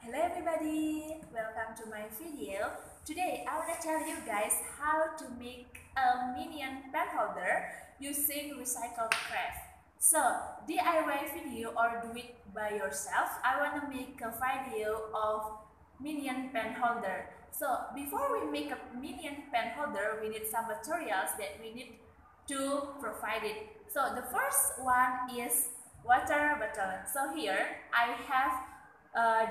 Hello everybody, welcome to my video. Today I want to tell you guys how to make a minion pen holder using recycled craft. So DIY video or do it by yourself, I want to make a video of minion pen holder. So before we make a minion pen holder, we need some materials that we need to provide it. So the first one is water bottle. So here I have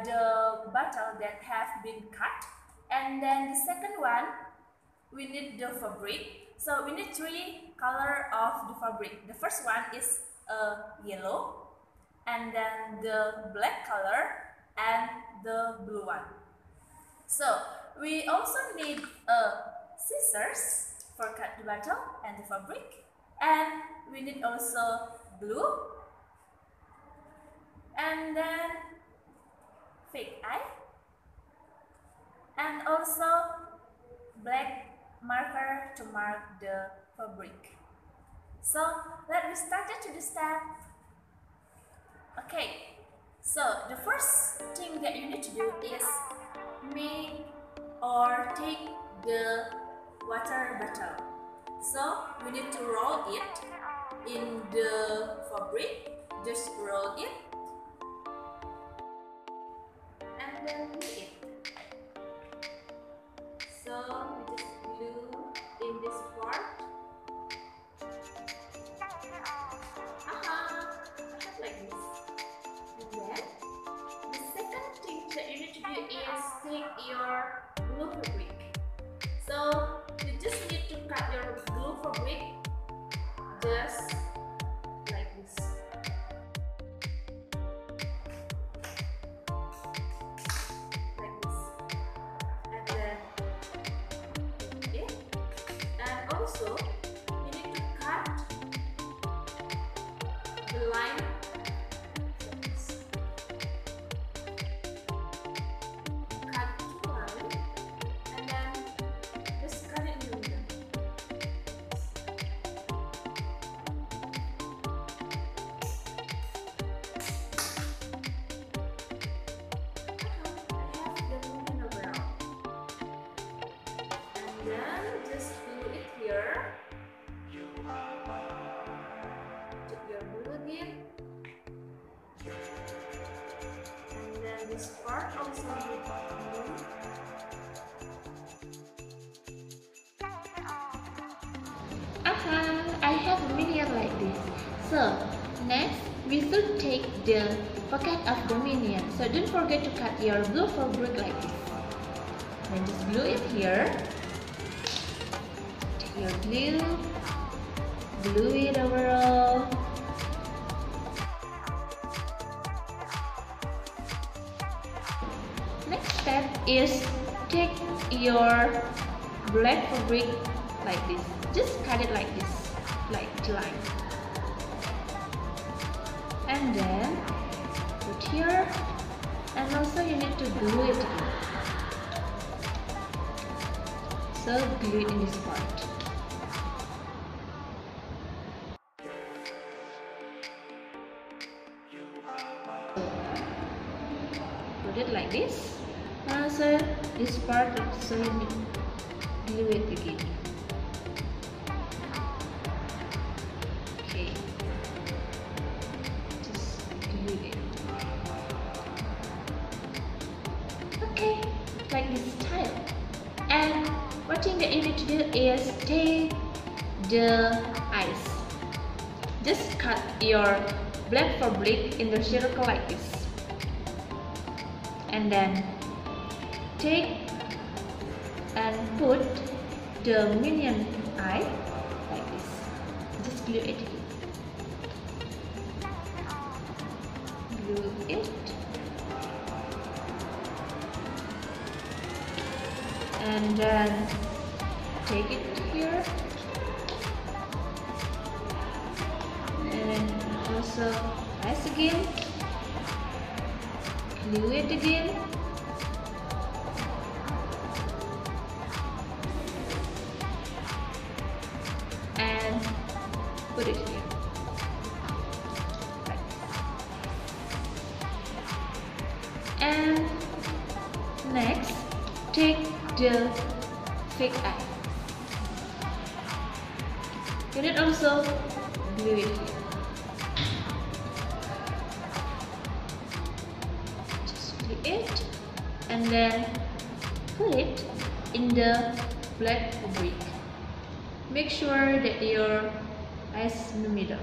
the bottle that have been cut, and then the second one we need the fabric. So we need three color of the fabric. The first one is yellow, and then the black color and the blue one. So we also need scissors for cut the bottle and the fabric, and we need also glue, and then fake eye, and also black marker to mark the fabric. So let me start to the step. Okay, so the first thing that you need to do is make or take the water bottle. So we need to roll it in the fabric. Just roll it and then glue it. So we just glue in this part. Like this. And then the second thing that you need to do is take your glue fabric. So you just need to cut your glue fabric just like this. Like this. And then okay. And also you need to cut the line like this. Cut two lines and then just cut it in the middle. I have the middle brown. And then just glue it here. Take your glue again. And then this part also need glue. I have a minion like this. So next we should take the pocket of the minion. So don't forget to cut your glue fabric like this. Then just glue it here. Take your glue, glue it overall. Next step is take your black fabric like this. Just cut it like this, like the line. And then put here, and also you need to glue it again. So glue it in this part. Put it like this. And also this part, so you need to glue it again. Okay, just glue it. Okay, like this style. And one thing that you need to do is take the eyes. Just cut your black fabric in the circle like this. And then take and put the minion eye like this. Just glue it. Glue it. And then take it here. And also eyes again. Glue it again. And put it here. Right. And the fake eye. You need also glue it here. Just glue it and then put it in the black fabric. Make sure that your eyes is in the middle.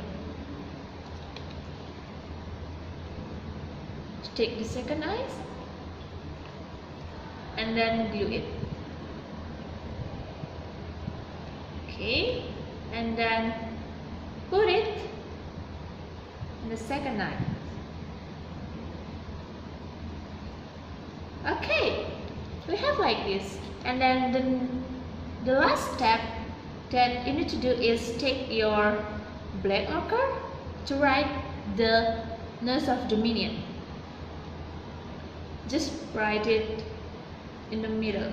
Take the second eye and then glue it. Okay, and then put it in the second eye. Okay, we have like this. And then the last step that you need to do is take your black marker to write the nose of the minion. Just write it in the middle.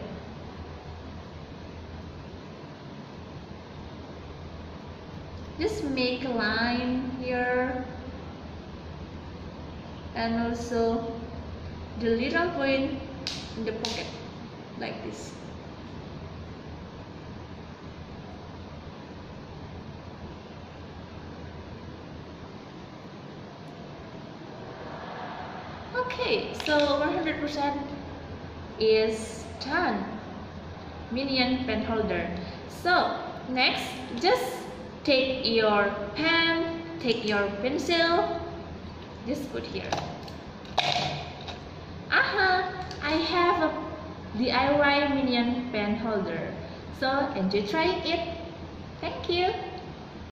Just make a line here and also the little point in the pocket like this. Okay, so 100% is done. Minion pen holder. So next, just take your pen, take your pencil, just put here. I have a DIY minion pen holder. So enjoy trying it. Thank you.